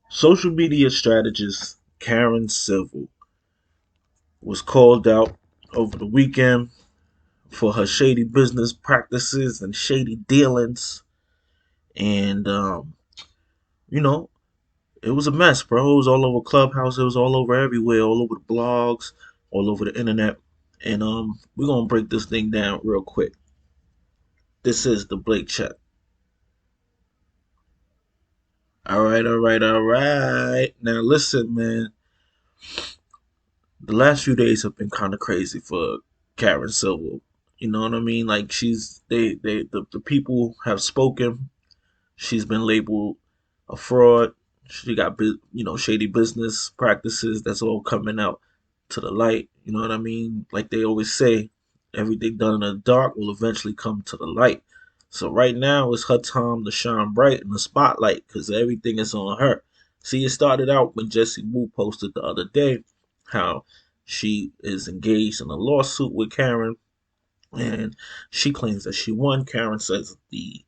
Social media strategist Karen Civil was called out over the weekend for her shady business practices and shady dealings. And, you know, it was a mess, bro. It was all over Clubhouse. It was all over everywhere, all over the blogs, all over the internet. And we're going to break this thing down real quick. This is the Blake Check. All right, all right, all right. Now, listen, man. The last few days have been kind of crazy for Karen Silver. You know what I mean? Like the people have spoken. She's been labeled a fraud. She got shady business practices. That's all coming out to the light. You know what I mean? Like they always say, everything done in the dark will eventually come to the light. So right now it's her time to shine bright in the spotlight because everything is on her. See, it started out when Jesse Wu posted the other day how she is engaged in a lawsuit with Karen, and she claims that she won. Karen says the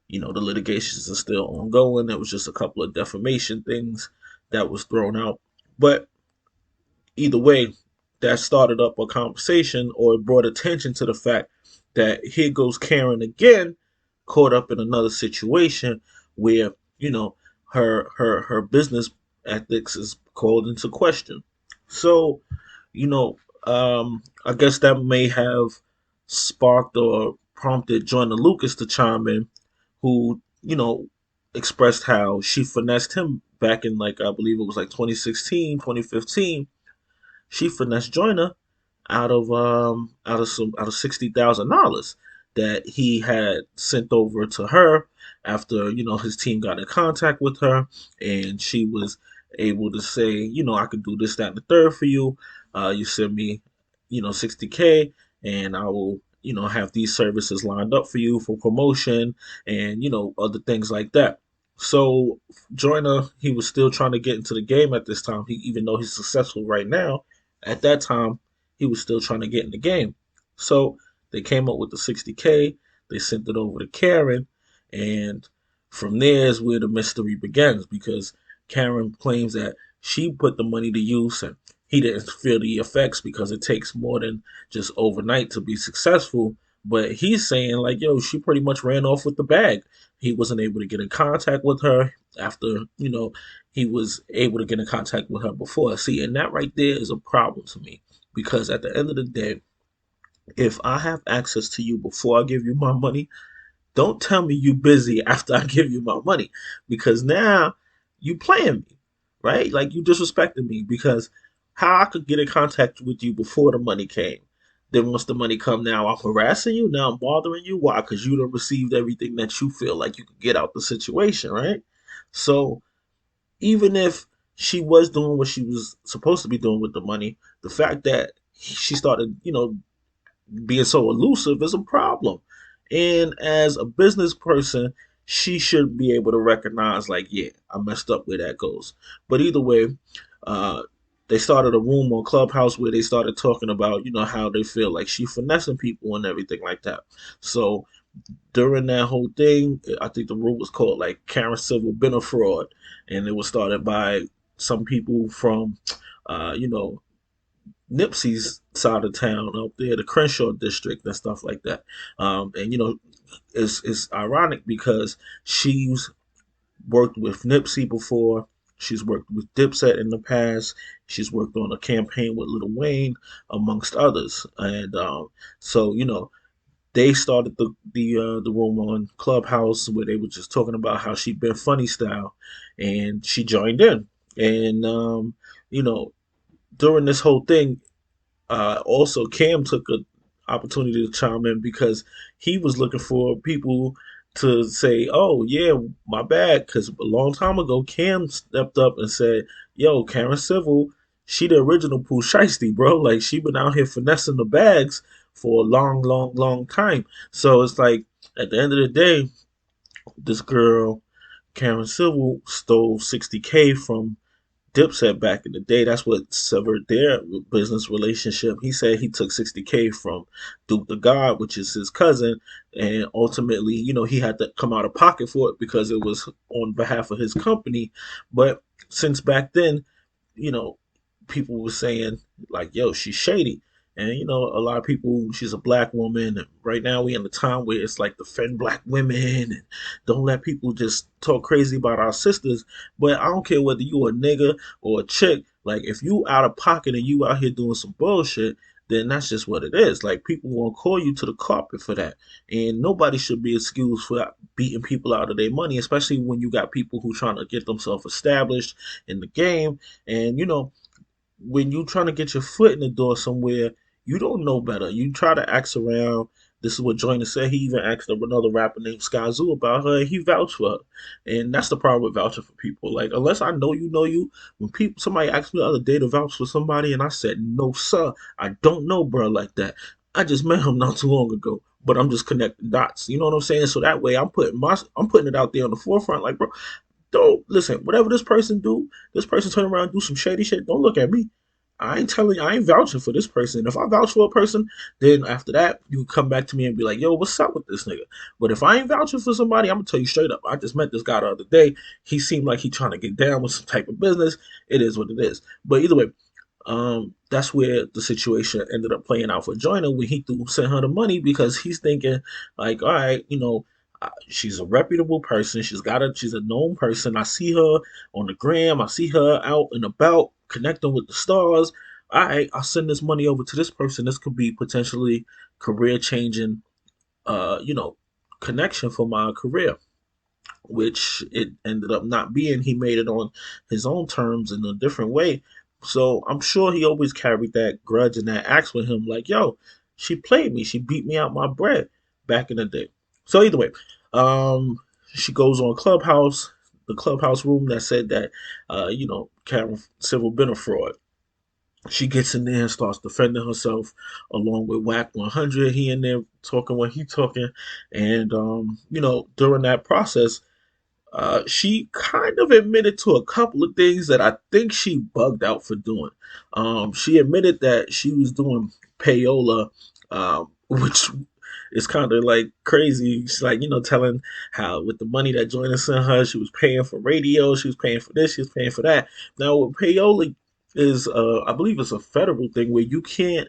litigations are still ongoing. There was just a couple of defamation things that was thrown out. But either way, that started up a conversation or it brought attention to the fact that here goes Karen again, caught up in another situation where, her business ethics is called into question. So, you know, I guess that may have sparked or prompted Joyner Lucas to chime in, who, expressed how she finessed him back in, like, I believe it was like 2016, 2015. She finessed Joyner out of $60,000 that he had sent over to her after his team got in contact with her, and she was able to say, I could do this, that, and the third for you. You send me 60K, and I will have these services lined up for you for promotion and other things like that. So Joyner, he was still trying to get into the game at this time. Even though he's successful right now, at that time he was still trying to get in the game. So they came up with the 60K. They sent it over to Karen, and from there is where the mystery begins because Karen claims that she put the money to use and he didn't feel the effects because it takes more than just overnight to be successful. But he's saying, like, yo, she pretty much ran off with the bag. He wasn't able to get in contact with her after, he was able to get in contact with her before. See, and that right there is a problem to me because at the end of the day, if I have access to you before I give you my money, don't tell me you busy after I give you my money because now you playing me, right? Like you disrespecting me because how I could get in contact with you before the money came. Then once the money come now, I'm harassing you. Now I'm bothering you. Why? Because you don't received everything that you feel like you could get out the situation, right? So even if she was doing what she was supposed to be doing with the money, the fact that she started, being so elusive is a problem. And as a business person, she should be able to recognize, like, yeah, I messed up where that goes. But either way, uh, they started a room on Clubhouse where they started talking about, how they feel like she finessing people and everything like that. So during that whole thing, I think the room was called like Karen Civil been a fraud, and it was started by some people from, uh, you know, Nipsey's side of town out there, the Crenshaw district and stuff like that. And it's ironic because she's worked with Nipsey before. She's worked with Dipset in the past. She's worked on a campaign with Lil Wayne, amongst others. And so they started the room on Clubhouse where they were just talking about how she been funny style, and she joined in. And you know, during this whole thing, also, Cam took an opportunity to chime in because he was looking for people to say, "Oh yeah, my bad." Because a long time ago, Cam stepped up and said, "Yo, Karen Civil, she the original Pooh Shiesty, bro. Like she been out here finessing the bags for a long, long, long time." So it's like at the end of the day, this girl, Karen Civil, stole 60K from Dipset back in the day. That's what severed their business relationship. He said he took 60K from Duke the God, which is his cousin, and ultimately, he had to come out of pocket for it because it was on behalf of his company. But since back then, you know, people were saying like, "Yo, she's shady," and you know, a lot of people. She's a black woman, and right now we in a time where it's like defend black women and don't let people just talk crazy about our sisters. But I don't care whether you a nigga or a chick. Like, if you out of pocket and you out here doing some bullshit, then that's just what it is. Like, people won't call you to the carpet for that, and nobody should be excused for beating people out of their money, especially when you got people who trying to get themselves established in the game. And you know, when you trying to get your foot in the door somewhere, you don't know better. You try to ask around. This is what Joyner said. He even asked another rapper named Skyzoo about her. And he vouched for her, and that's the problem with vouching for people. Like, unless I know you. When people somebody asked me the other day to vouch for somebody, and I said no, sir, I don't know, bro, like that. I just met him not too long ago, but I'm just connecting dots. You know what I'm saying? So that way, I'm putting it out there on the forefront. Like, bro, don't listen. Whatever this person do, this person turn around and do some shady shit. Don't look at me. I ain't telling you. I ain't vouching for this person. If I vouch for a person, then after that, you come back to me and be like, "Yo, what's up with this nigga?" But if I ain't vouching for somebody, I'm gonna tell you straight up. I just met this guy the other day. He seemed like he trying to get down with some type of business. It is what it is. But either way, that's where the situation ended up playing out for Joyner when he sent her the money because he's thinking like, all right, you know, she's a reputable person. She's a known person. I see her on the gram. I see her out and about connecting with the stars. All right, I'll send this money over to this person. This could be potentially career changing, you know, connection for my career, which it ended up not being. He made it on his own terms in a different way. So I'm sure he always carried that grudge and that axe with him, like, yo, she played me. She beat me out my bread back in the day. So either way, um, she goes on Clubhouse, the Clubhouse room that said that, you know, Karen Civil been a fraud. She gets in there and starts defending herself along with Whack 100. He in there talking what he talking. And, you know, during that process, she kind of admitted to a couple of things that I think she bugged out for doing. She admitted that she was doing payola, which is kind of like crazy. She's like, you know, telling how with the money that Joyner sent her, she was paying for radio, she was paying for this, she was paying for that. Now, with payola is, I believe it's a federal thing where you can't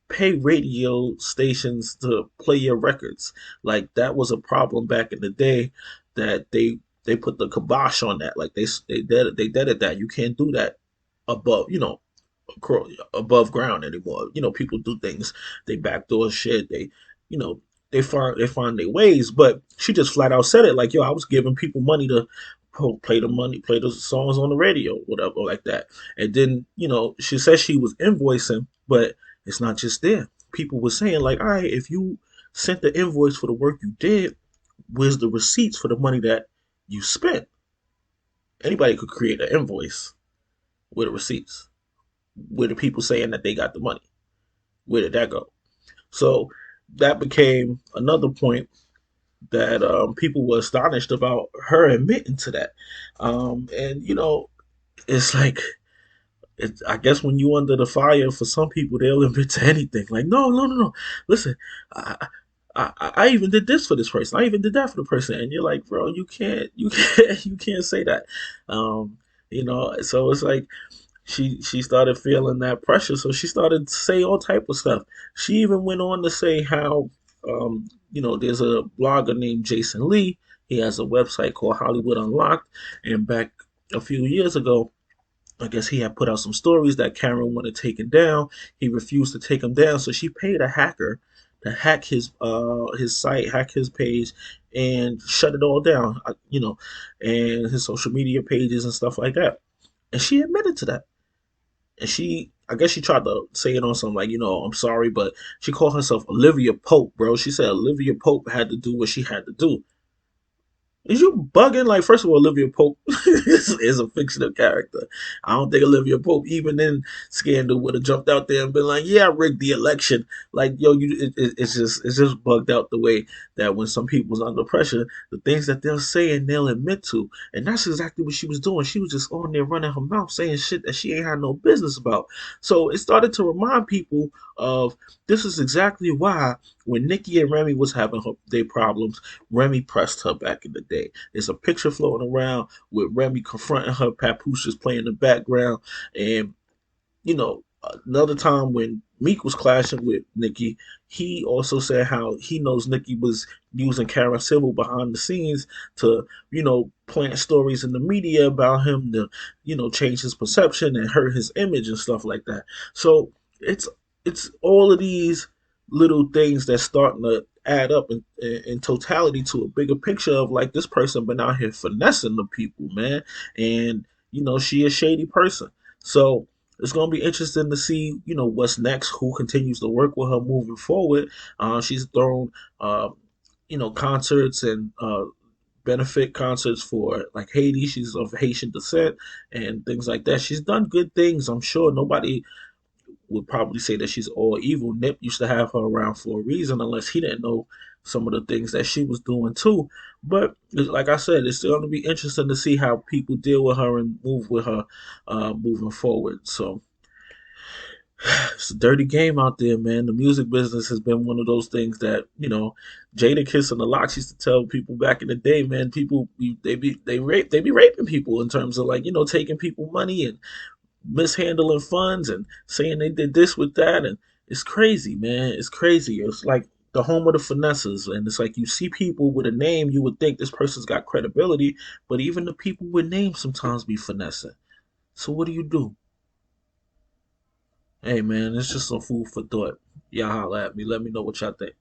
pay radio stations to play your records. Like that was a problem back in the day that they put the kibosh on that. Like they did it that you can't do that above, you know, above ground anymore. You know, people do things, they backdoor shit, they, you know, they find their ways. But she just flat out said it like, yo, I was giving people money to play the songs on the radio, whatever, like that. And then, you know, she said she was invoicing, but it's not just there. People were saying like, all right, if you sent the invoice for the work you did, where's the receipts for the money that you spent? Anybody could create an invoice with the receipts, with the people saying that they got the money. Where did that go? So that became another point that people were astonished about her admitting to that. And you know, it's like I guess when you under the fire, for some people they'll admit to anything. Like, no, no, no, no. Listen, I even did this for this person. I even did that for the person, and you're like, bro, you can't say that. Um, you know, so it's like she started feeling that pressure, so she started to say all type of stuff. She even went on to say how, you know, there's a blogger named Jason Lee. He has a website called Hollywood Unlocked, and back a few years ago, I guess he had put out some stories that Cameron wanted taken down. He refused to take them down, so she paid a hacker to hack his site, hack his page, and shut it all down. You know, and his social media pages and stuff like that. And she admitted to that. And I guess she tried to say it on some like, you know, I'm sorry, but she called herself Olivia Pope, bro. She said Olivia Pope had to do what she had to do. Is you bugging? Like, first of all, Olivia Pope is a fictional character. I don't think Olivia Pope, even in Scandal, would have jumped out there and been like, "Yeah, I rigged the election." Like, yo, it's just bugged out the way that when some people's under pressure, the things that they'll say and they'll admit to, and that's exactly what she was doing. She was just on there running her mouth, saying shit that she ain't had no business about. So it started to remind people of this is exactly why when Nikki and Remy was having their problems, Remy pressed her back in the day. There's a picture floating around with Remy confronting her, Papoose just playing in the background, and another time when Meek was clashing with Nicki, he also said how he knows Nicki was using Karen Civil behind the scenes to, plant stories in the media about him to, change his perception and hurt his image and stuff like that. So it's all of these little things that's starting to add up in totality to a bigger picture of like this person been out here finessing the people, man. And, she a shady person. So it's going to be interesting to see, what's next, who continues to work with her moving forward. She's thrown, concerts and benefit concerts for like Haiti. She's of Haitian descent and things like that. She's done good things. I'm sure nobody would probably say that she's all evil. Nip used to have her around for a reason, unless he didn't know some of the things that she was doing too. But like I said, it's going to be interesting to see how people deal with her and move with her moving forward. So it's a dirty game out there, man. The music business has been one of those things that Jada Kiss and the Locks used to tell people back in the day, man. People they be raping people in terms of like taking people money and mishandling funds and saying they did this with that, and it's crazy, man. It's crazy. It's like the home of the finesses, and it's like you see people with a name, you would think this person's got credibility, but even the people with names sometimes be finessing. So what do you do? Hey man, it's just some food for thought. Y'all holla at me. Let me know what y'all think.